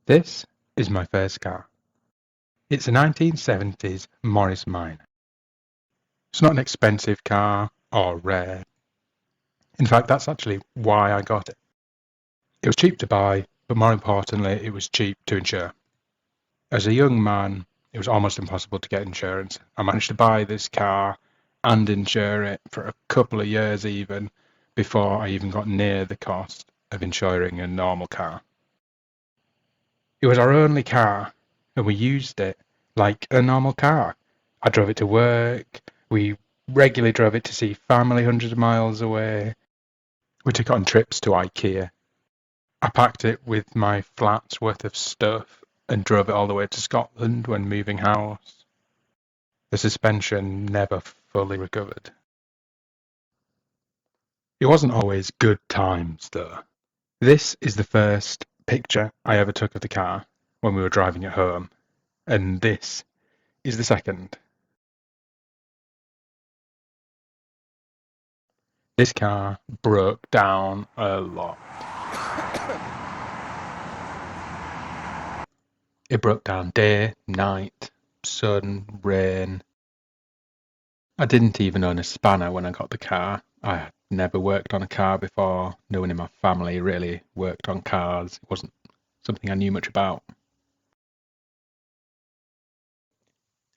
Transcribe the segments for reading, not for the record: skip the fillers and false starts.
This is my first car. It's a 1970s Morris Minor. It's not an expensive car or rare. In fact, that's actually why I got it. It was cheap to buy, but more importantly, it was cheap to insure. As a young man, it was almost impossible to get insurance. I managed to buy this car and insure it for a couple of years even before I even got near the cost of insuring a normal car. It was our only car, and we used it like a normal car. I drove it to work. We regularly drove it to see family hundreds of miles away. We took it on trips to IKEA. I packed it with my flat's worth of stuff and drove it all the way to Scotland when moving house. The suspension never fully recovered. It wasn't always good times, though. This is the first picture I ever took of the car when we were driving it home, and this is the second. This car broke down a lot. It broke down day, night, sun, rain. I didn't even own a spanner when I got the car. I had never worked on a car before. No one in my family really worked on cars. It wasn't something I knew much about.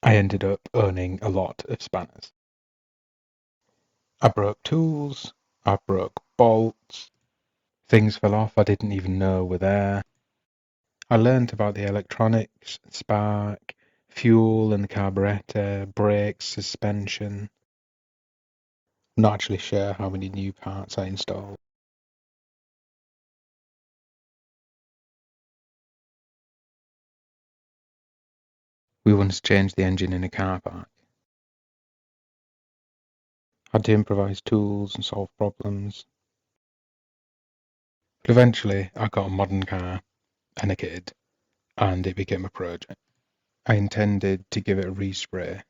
I ended up owning a lot of spanners. I broke tools, I broke bolts, things fell off I didn't even know were there. I learned about the electronics, spark, fuel and the carburetor, brakes, suspension. I'm not actually sure how many new parts I installed. We once changed the engine in a car park. Had to improvise tools and solve problems. But eventually I got a modern car and a kid, and it became a project. I intended to give it a respray,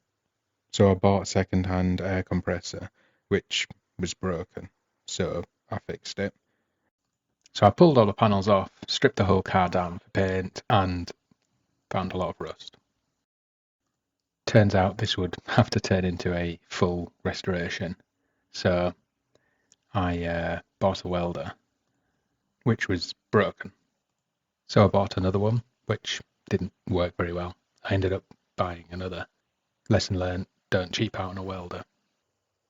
so I bought a second-hand air compressor, which was broken, so I fixed it. So I pulled all the panels off, stripped the whole car down for paint, and found a lot of rust. Turns out this would have to turn into a full restoration, so I bought a welder, which was broken. So I bought another one, which didn't work very well. I ended up buying another. Lesson learned, don't cheap out on a welder.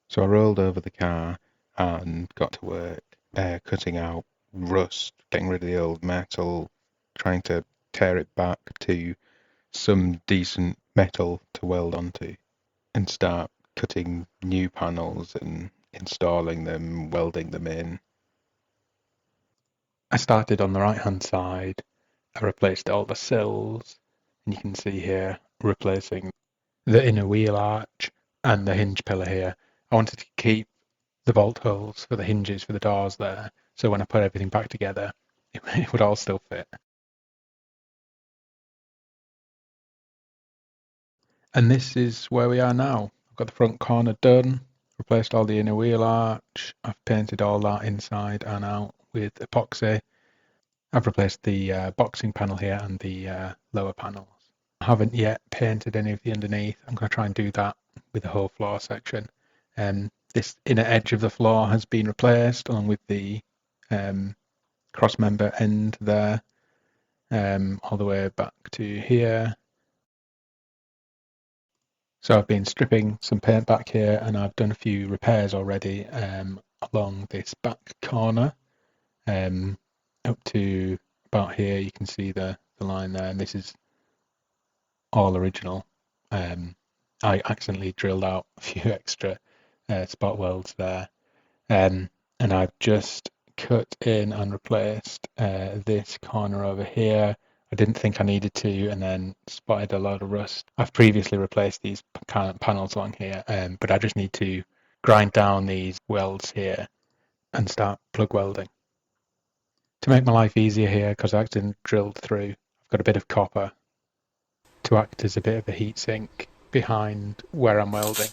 So I rolled over the car and got to work, cutting out rust, getting rid of the old metal, trying to tear it back to some decent metal to weld onto, and start cutting new panels and installing them, welding them in. I started on the right hand side. I replaced all the sills, and you can see here replacing the inner wheel arch and the hinge pillar here. I wanted to keep the bolt holes for the hinges for the doors there, so when I put everything back together, it would all still fit. And this is where we are now. I've got the front corner done, replaced all the inner wheel arch. I've painted all that inside and out with epoxy. I've replaced the boxing panel here and the lower panels. I haven't yet painted any of the underneath. I'm going to try and do that with the whole floor section. This inner edge of the floor has been replaced along with the cross member end there, all the way back to here. So I've been stripping some paint back here, and I've done a few repairs already along this back corner up to about here. You can see the line there, and this is all original. I accidentally drilled out a few extra spot welds there, and I've just cut in and replaced this corner over here. I didn't think I needed to, and then spotted a lot of rust. I've previously replaced these panels along here, but I just need to grind down these welds here and start plug welding. To make my life easier here, because I accidentally drilled through, I've got a bit of copper to act as a bit of a heat sink behind where I'm welding.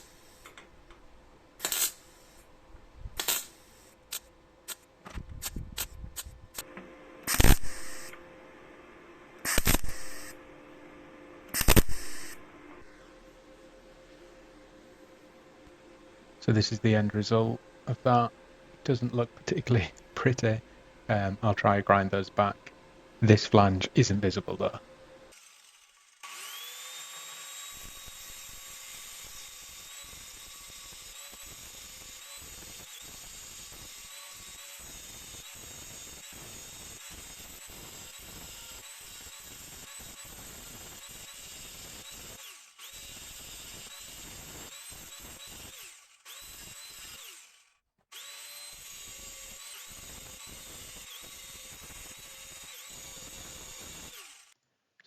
So this is the end result of that. It doesn't look particularly pretty. I'll try to grind those back. This flange isn't visible though.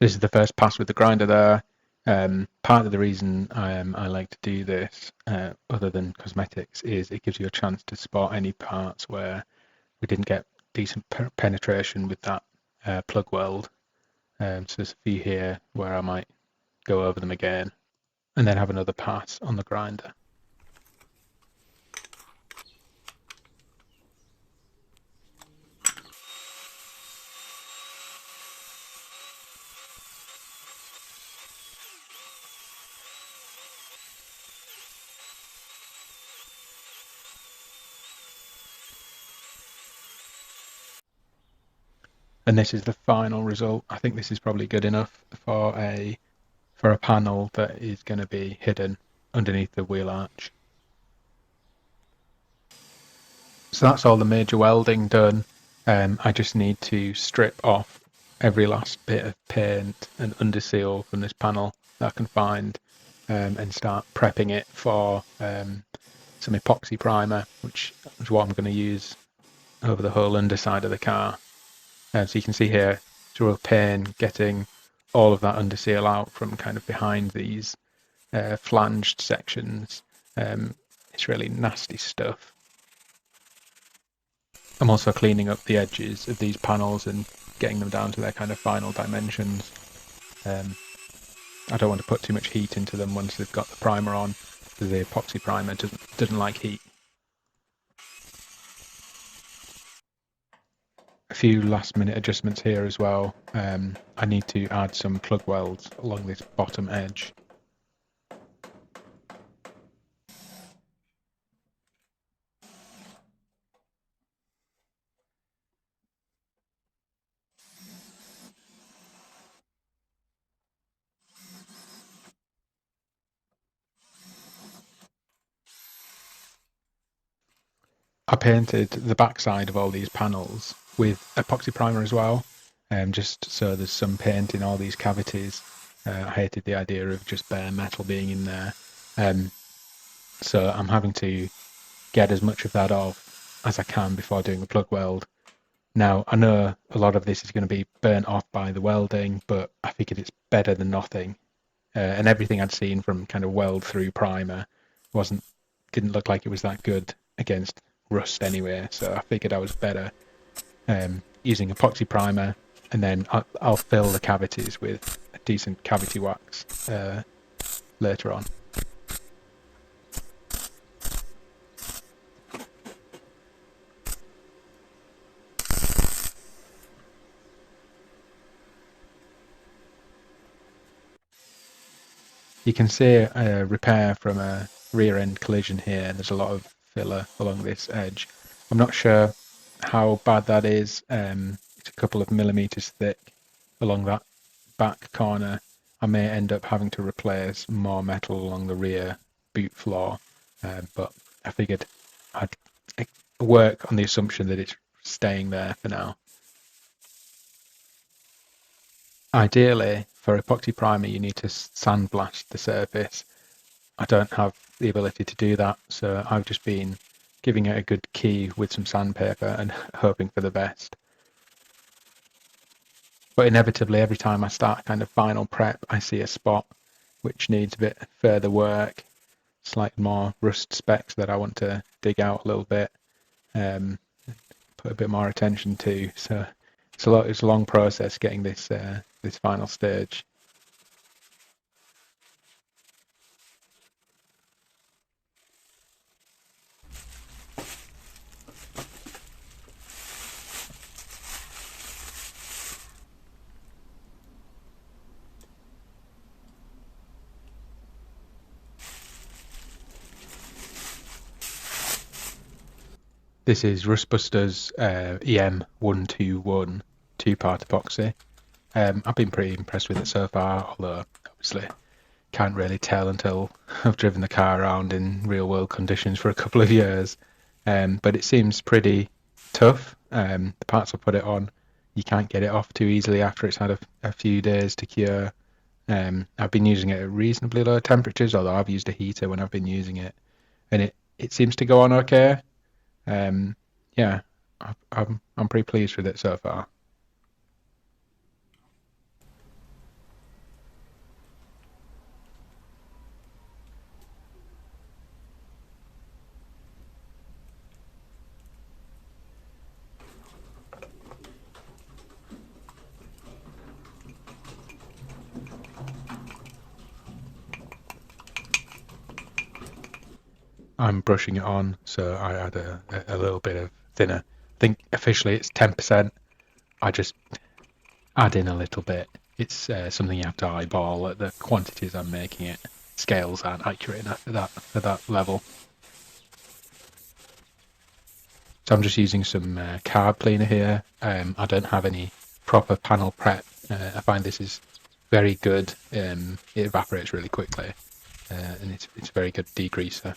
This is the first pass with the grinder there. Part of the reason I like to do this, other than cosmetics, is it gives you a chance to spot any parts where we didn't get decent penetration with that plug weld. So there's a few here where I might go over them again and then have another pass on the grinder. And this is the final result. I think this is probably good enough for a panel that is going to be hidden underneath the wheel arch. So that's all the major welding done. I just need to strip off every last bit of paint and underseal from this panel that I can find, and start prepping it for some epoxy primer, which is what I'm going to use over the whole underside of the car. So you can see here, it's a real pain getting all of that underseal out from kind of behind these flanged sections. It's really nasty stuff. I'm also cleaning up the edges of these panels and getting them down to their kind of final dimensions. I don't want to put too much heat into them once they've got the primer on, because the epoxy primer doesn't like heat. A few last minute adjustments here as well. I need to add some plug welds along this bottom edge. I painted the backside of all these panels with epoxy primer as well, just so there's some paint in all these cavities. I hated the idea of just bare metal being in there. So I'm having to get as much of that off as I can before doing the plug weld. Now, I know a lot of this is going to be burnt off by the welding, but I figured it's better than nothing. And everything I'd seen from kind of weld through primer didn't look like it was that good against rust anyway. So I figured I was better using epoxy primer, and then I'll fill the cavities with a decent cavity wax later on. You can see a repair from a rear end collision here. There's a lot of filler along this edge. I'm not sure how bad that is. It's a couple of millimeters thick along that back corner. I may end up having to replace more metal along the rear boot floor, but I figured I'd work on the assumption that it's staying there for now. Ideally, for epoxy primer, you need to sandblast the surface. I don't have the ability to do that, so I've just been giving it a good key with some sandpaper and hoping for the best. But inevitably, every time I start kind of final prep, I see a spot which needs a bit further work, slightly more rust specks that I want to dig out a little bit, put a bit more attention to. So it's a long process getting this final stage. This is Rustbuster's EM121 two-part epoxy. I've been pretty impressed with it so far, although obviously can't really tell until I've driven the car around in real-world conditions for a couple of years. But it seems pretty tough. The parts I put it on, you can't get it off too easily after it's had a few days to cure. I've been using it at reasonably low temperatures, although I've used a heater when I've been using it, and it seems to go on okay. Yeah, I'm pretty pleased with it so far. I'm brushing it on, so I add a little bit of thinner. I think officially it's 10%. I just add in a little bit. It's something you have to eyeball at the quantities I'm making it. Scales aren't accurate enough at that level. So I'm just using some carb cleaner here. I don't have any proper panel prep. I find this is very good. It evaporates really quickly, and it's a very good degreaser.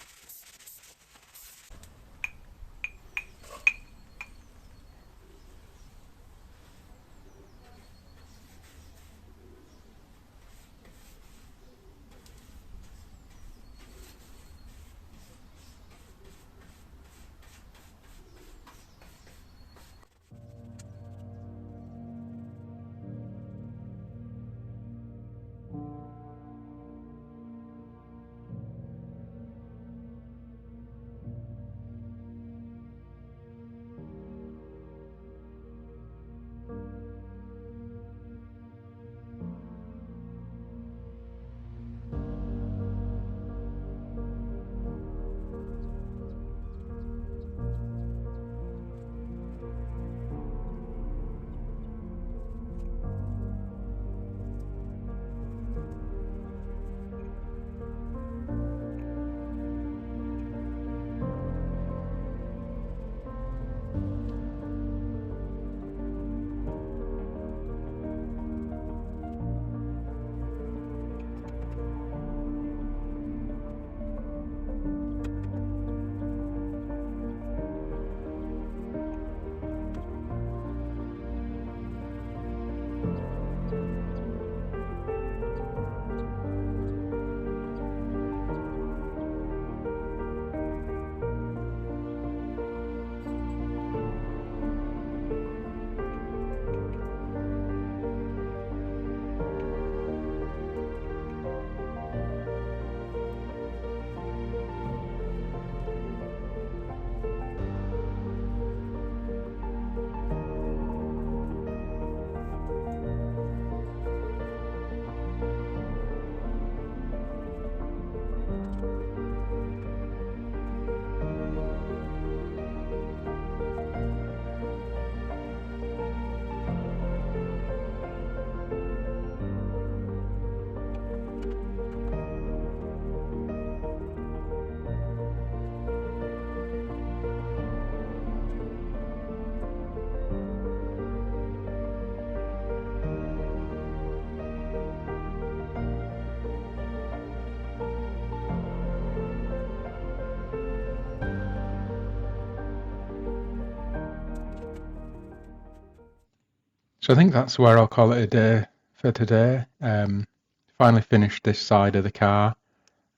So I think that's where I'll call it a day for today. Finally finished this side of the car,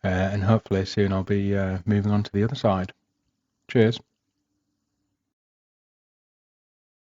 and hopefully soon I'll be moving on to the other side. Cheers.